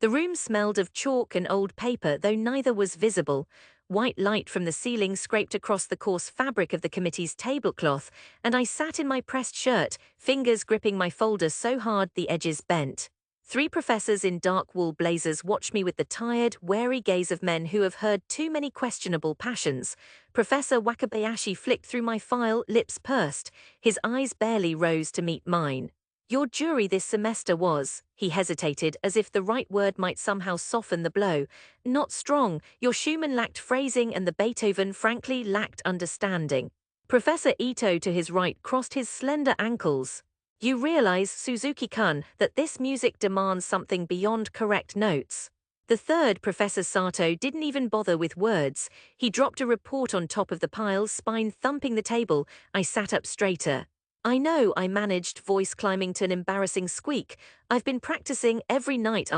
The room smelled of chalk and old paper, though neither was visible. White light from the ceiling scraped across the coarse fabric of the committee's tablecloth, and I sat in my pressed shirt, fingers gripping my folder so hard the edges bent. Three professors in dark wool blazers watched me with the tired, wary gaze of men who have heard too many questionable passions. Professor Wakabayashi flicked through my file, lips pursed. His eyes barely rose to meet mine. Your jury this semester was, he hesitated as if the right word might somehow soften the blow, not strong. Your Schumann lacked phrasing and the Beethoven frankly lacked understanding. Professor Ito to his right crossed his slender ankles. You realize, Suzuki-kun, that this music demands something beyond correct notes. The third, Professor Sato, didn't even bother with words. He dropped a report on top of the pile, spine thumping the table. I sat up straighter. I know, I managed, voice climbing to an embarrassing squeak. I've been practicing every night.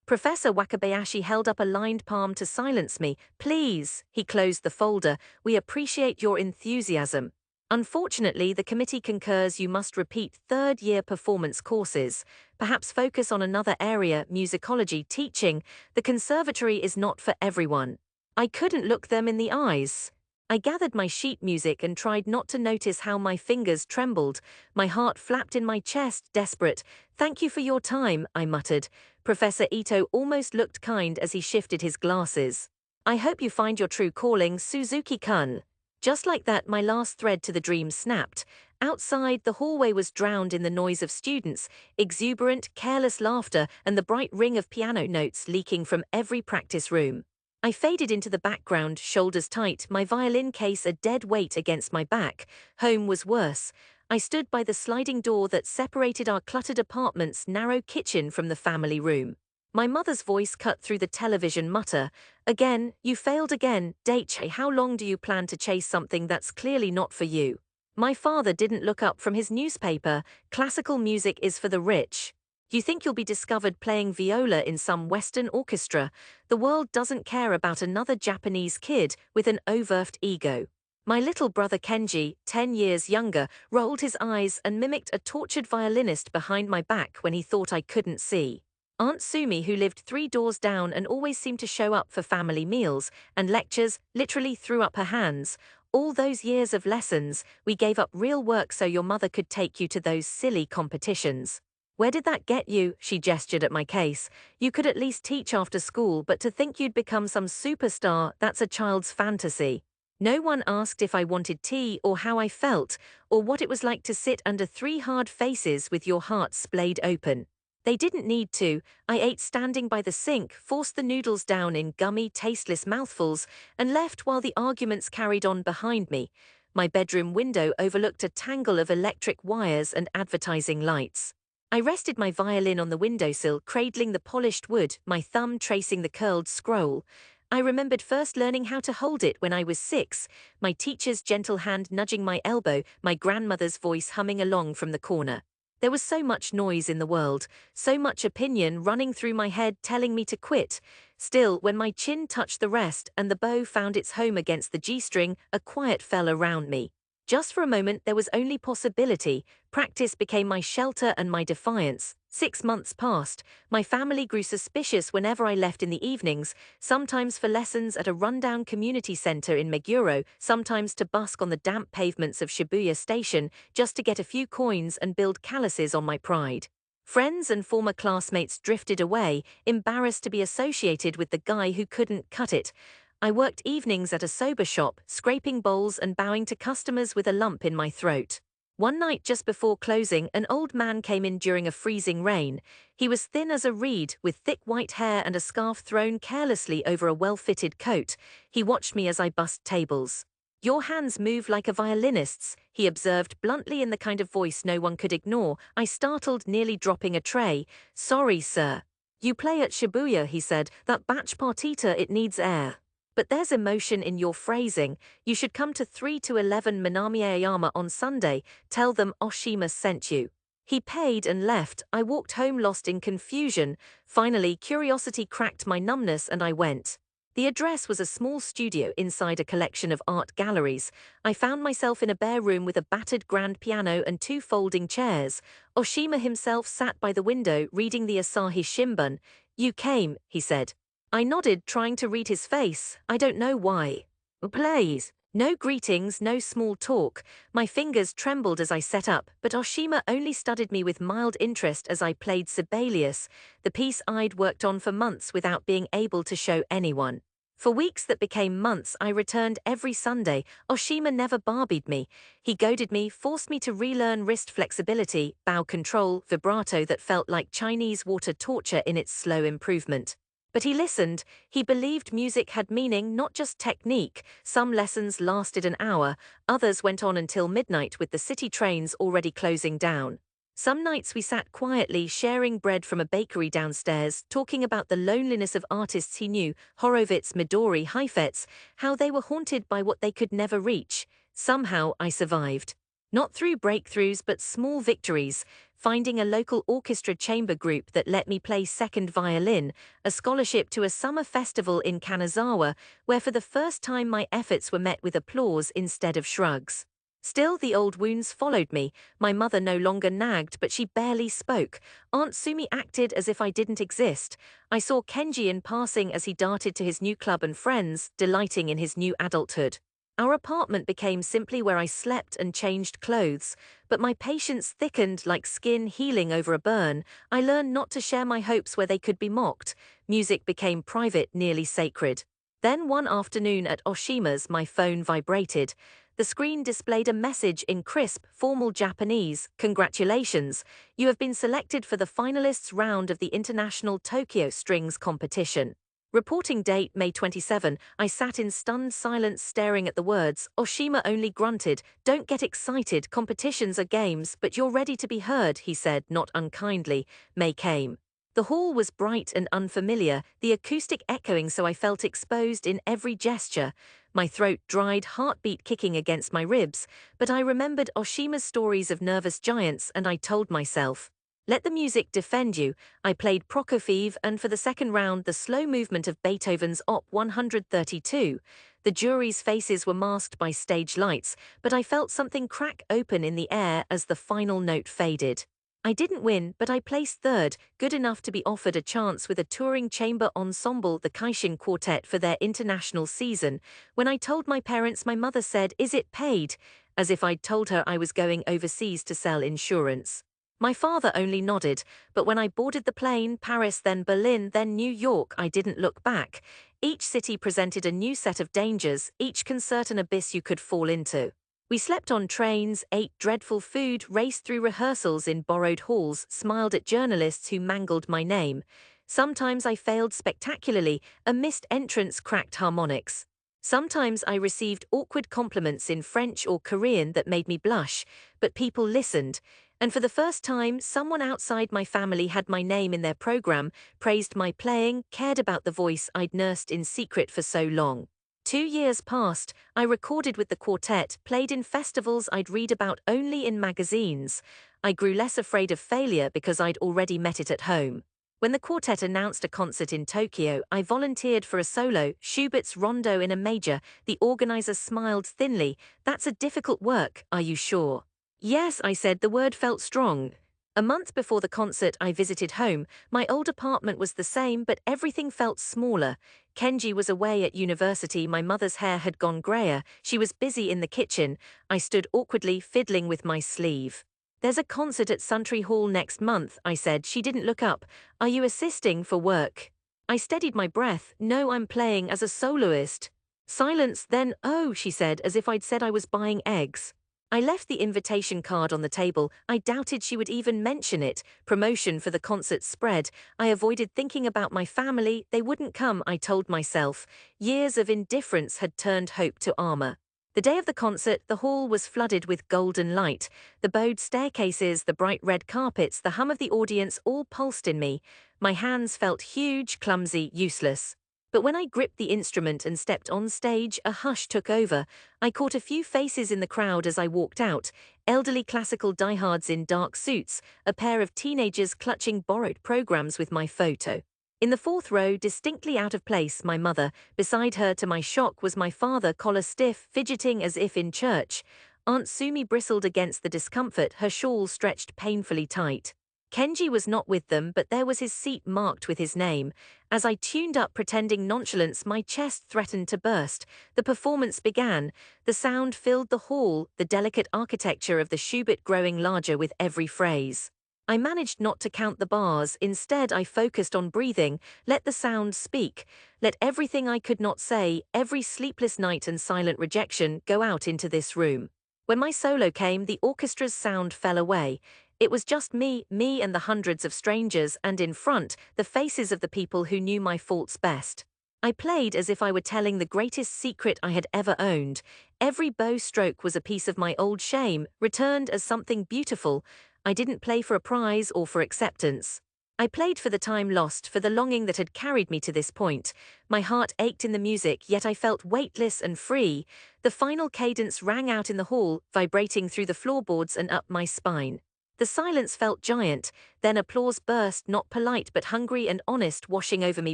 Professor Wakabayashi held up a lined palm to silence me. Please, he closed the folder. We appreciate your enthusiasm. Unfortunately, the committee concurs you must repeat third-year performance courses. Perhaps focus on another area, musicology teaching. The conservatory is not for everyone. I couldn't look them in the eyes. I gathered my sheet music and tried not to notice how my fingers trembled. My heart flapped in my chest, desperate. Thank you for your time, I muttered. Professor Ito almost looked kind as he shifted his glasses. I hope you find your true calling, Suzuki-kun. Just like that, my last thread to the dream snapped. Outside, the hallway was drowned in the noise of students, exuberant, careless laughter, and the bright ring of piano notes leaking from every practice room. I faded into the background, shoulders tight, my violin case a dead weight against my back. Home was worse. I stood by the sliding door that separated our cluttered apartment's narrow kitchen from the family room. My mother's voice cut through the television mutter. Again, you failed again, Daichi. How long do you plan to chase something that's clearly not for you? My father didn't look up from his newspaper. Classical music is for the rich. You think you'll be discovered playing viola in some Western orchestra. The world doesn't care about another Japanese kid with an overt ego. My little brother Kenji, 10 years younger, rolled his eyes and mimicked a tortured violinist behind my back when he thought I couldn't see. Aunt Sumi, who lived 3 doors down and always seemed to show up for family meals and lectures, literally threw up her hands. All those years of lessons, we gave up real work so your mother could take you to those silly competitions. Where did that get you? She gestured at my case. You could at least teach after school, but to think you'd become some superstar, that's a child's fantasy. No one asked if I wanted tea or how I felt, or what it was like to sit under 3 hard faces with your heart splayed open. They didn't need to. I ate standing by the sink, forced the noodles down in gummy, tasteless mouthfuls, and left while the arguments carried on behind me. My bedroom window overlooked a tangle of electric wires and advertising lights. I rested my violin on the windowsill, cradling the polished wood, my thumb tracing the curled scroll. I remembered first learning how to hold it when I was 6, my teacher's gentle hand nudging my elbow, my grandmother's voice humming along from the corner. There was so much noise in the world, so much opinion running through my head telling me to quit. Still, when my chin touched the rest and the bow found its home against the G-string, a quiet fell around me. Just for a moment there was only possibility. Practice became my shelter and my defiance. 6 months passed. My family grew suspicious whenever I left in the evenings, sometimes for lessons at a rundown community center in Meguro, sometimes to busk on the damp pavements of Shibuya Station, just to get a few coins and build calluses on my pride. Friends and former classmates drifted away, embarrassed to be associated with the guy who couldn't cut it. I worked evenings at a soba shop, scraping bowls and bowing to customers with a lump in my throat. One night just before closing, an old man came in during a freezing rain. He was thin as a reed, with thick white hair and a scarf thrown carelessly over a well-fitted coat. He watched me as I bussed tables. Your hands move like a violinist's, he observed bluntly in the kind of voice no one could ignore. I startled, nearly dropping a tray. Sorry, sir. You play at Shibuya, he said. That batch partita, it needs air. But there's emotion in your phrasing. You should come to 3 to 11 Minami-Aoyama on Sunday. Tell them Oshima sent you. He paid and left. I walked home lost in confusion. Finally, curiosity cracked my numbness and I went. The address was a small studio inside a collection of art galleries. I found myself in a bare room with a battered grand piano and 2 folding chairs. Oshima himself sat by the window reading the Asahi Shimbun. You came, he said. I nodded, trying to read his face. I don't know why. Please. No greetings, no small talk. My fingers trembled as I set up, but Oshima only studied me with mild interest as I played Sibelius, the piece I'd worked on for months without being able to show anyone. For weeks that became months, I returned every Sunday. Oshima never barbied me. He goaded me, forced me to relearn wrist flexibility, bow control, vibrato that felt like Chinese water torture in its slow improvement. But he listened. He believed music had meaning, not just technique. Some lessons lasted an hour, others went on until midnight with the city trains already closing down. Some nights we sat quietly, sharing bread from a bakery downstairs, talking about the loneliness of artists he knew, Horowitz, Midori, Heifetz, how they were haunted by what they could never reach. Somehow I survived. Not through breakthroughs but small victories, finding a local orchestra chamber group that let me play second violin, a scholarship to a summer festival in Kanazawa, where for the first time my efforts were met with applause instead of shrugs. Still, the old wounds followed me. My mother no longer nagged, but she barely spoke. Aunt Sumi acted as if I didn't exist. I saw Kenji in passing as he darted to his new club and friends, delighting in his new adulthood. Our apartment became simply where I slept and changed clothes, but my patience thickened like skin healing over a burn. I learned not to share my hopes where they could be mocked. Music became private, nearly sacred. Then one afternoon at Oshima's, my phone vibrated. The screen displayed a message in crisp, formal Japanese. Congratulations, you have been selected for the finalists round of the International Tokyo Strings Competition. Reporting date May 27. I sat in stunned silence staring at the words. Oshima only grunted. Don't get excited, competitions are games, but you're ready to be heard, he said, not unkindly. May came. The hall was bright and unfamiliar, the acoustic echoing so I felt exposed in every gesture. My throat dried, heartbeat kicking against my ribs, but I remembered Oshima's stories of nervous giants and I told myself, let the music defend you. I played Prokofiev and for the second round the slow movement of Beethoven's Op. 132. The jury's faces were masked by stage lights, but I felt something crack open in the air as the final note faded. I didn't win, but I placed third, good enough to be offered a chance with a touring chamber ensemble, the Kaishin Quartet, for their international season. When I told my parents, my mother said, "Is it paid?" As if I'd told her I was going overseas to sell insurance. My father only nodded, but when I boarded the plane, Paris, then Berlin, then New York, I didn't look back. Each city presented a new set of dangers, each concert an abyss you could fall into. We slept on trains, ate dreadful food, raced through rehearsals in borrowed halls, smiled at journalists who mangled my name. Sometimes I failed spectacularly, a missed entrance cracked harmonics. Sometimes I received awkward compliments in French or Korean that made me blush, but people listened. And for the first time, someone outside my family had my name in their program, praised my playing, cared about the voice I'd nursed in secret for so long. 2 years passed, I recorded with the quartet, played in festivals I'd read about only in magazines. I grew less afraid of failure because I'd already met it at home. When the quartet announced a concert in Tokyo, I volunteered for a solo, Schubert's Rondo in a major. The organizer smiled thinly. That's a difficult work, are you sure? Yes, I said, the word felt strong. A month before the concert, I visited home. My old apartment was the same, but everything felt smaller. Kenji was away at university, my mother's hair had gone grayer, she was busy in the kitchen. I stood awkwardly, fiddling with my sleeve. There's a concert at Suntry Hall next month, I said. She didn't look up. Are you assisting for work? I steadied my breath. No, I'm playing as a soloist. Silence, then, oh, she said, as if I'd said I was buying eggs. I left the invitation card on the table. I doubted she would even mention it. Promotion for the concert spread. I avoided thinking about my family. They wouldn't come, I told myself. Years of indifference had turned hope to armor. The day of the concert, the hall was flooded with golden light. The bowed staircases, the bright red carpets, the hum of the audience all pulsed in me. My hands felt huge, clumsy, useless. But when I gripped the instrument and stepped on stage, a hush took over. I caught a few faces in the crowd as I walked out, elderly classical diehards in dark suits, a pair of teenagers clutching borrowed programs with my photo. In the fourth row, distinctly out of place, my mother. Beside her, to my shock, was my father, collar stiff, fidgeting as if in church. Aunt Sumi bristled against the discomfort, her shawl stretched painfully tight. Kenji was not with them, but there was his seat marked with his name. As I tuned up pretending nonchalance, my chest threatened to burst. The performance began. The sound filled the hall, the delicate architecture of the Schubert growing larger with every phrase. I managed not to count the bars. Instead, I focused on breathing. Let the sound speak. Let everything I could not say, every sleepless night and silent rejection, go out into this room. When my solo came, the orchestra's sound fell away. It was just me and the hundreds of strangers, and in front, the faces of the people who knew my faults best. I played as if I were telling the greatest secret I had ever owned. Every bow stroke was a piece of my old shame, returned as something beautiful. I didn't play for a prize or for acceptance. I played for the time lost, for the longing that had carried me to this point. My heart ached in the music, yet I felt weightless and free. The final cadence rang out in the hall, vibrating through the floorboards and up my spine. The silence felt giant, then applause burst, not polite but hungry and honest, washing over me,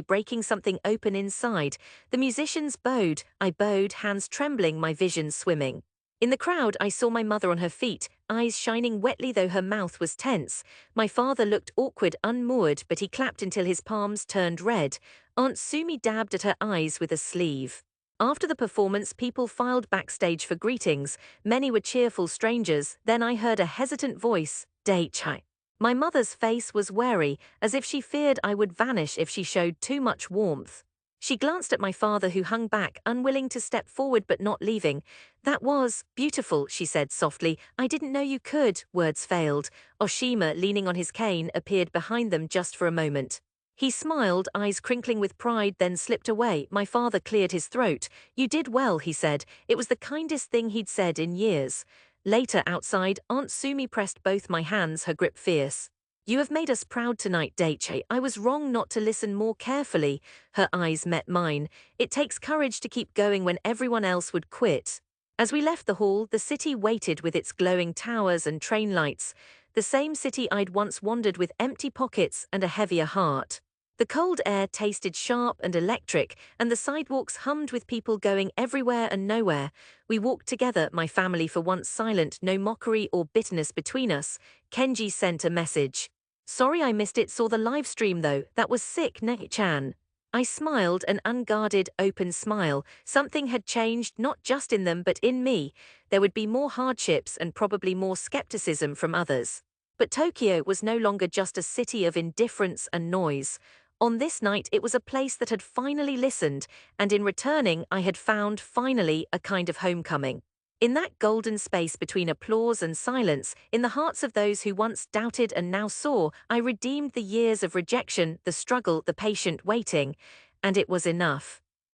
breaking something open inside. The musicians bowed, I bowed, hands trembling, my vision swimming. In the crowd, I saw my mother on her feet, eyes shining wetly though her mouth was tense. My father looked awkward, unmoored, but he clapped until his palms turned red. Aunt Sumi dabbed at her eyes with a sleeve. After the performance, people filed backstage for greetings. Many were cheerful strangers. Then I heard a hesitant voice, "Daichai." My mother's face was wary, as if she feared I would vanish if she showed too much warmth. She glanced at my father, who hung back, unwilling to step forward but not leaving. "That was beautiful," she said softly. "I didn't know you could." Words failed. Oshima, leaning on his cane, appeared behind them just for a moment. He smiled, eyes crinkling with pride, then slipped away. My father cleared his throat. "You did well," he said. It was the kindest thing he'd said in years. Later, outside, Aunt Sumi pressed both my hands, her grip fierce. "You have made us proud tonight, Daichi. I was wrong not to listen more carefully." Her eyes met mine. "It takes courage to keep going when everyone else would quit." As we left the hall, the city waited with its glowing towers and train lights. The same city I'd once wandered with empty pockets and a heavier heart. The cold air tasted sharp and electric, and the sidewalks hummed with people going everywhere and nowhere. We walked together, my family for once silent, no mockery or bitterness between us. Kenji sent a message. "Sorry I missed it, saw the live stream though, that was sick, Ne-chan." I smiled, an unguarded, open smile. Something had changed, not just in them but in me. There would be more hardships and probably more skepticism from others. But Tokyo was no longer just a city of indifference and noise. On this night, it was a place that had finally listened, and in returning, I had found, finally, a kind of homecoming. In that golden space between applause and silence, in the hearts of those who once doubted and now saw, I redeemed the years of rejection, the struggle, the patient waiting, and it was enough.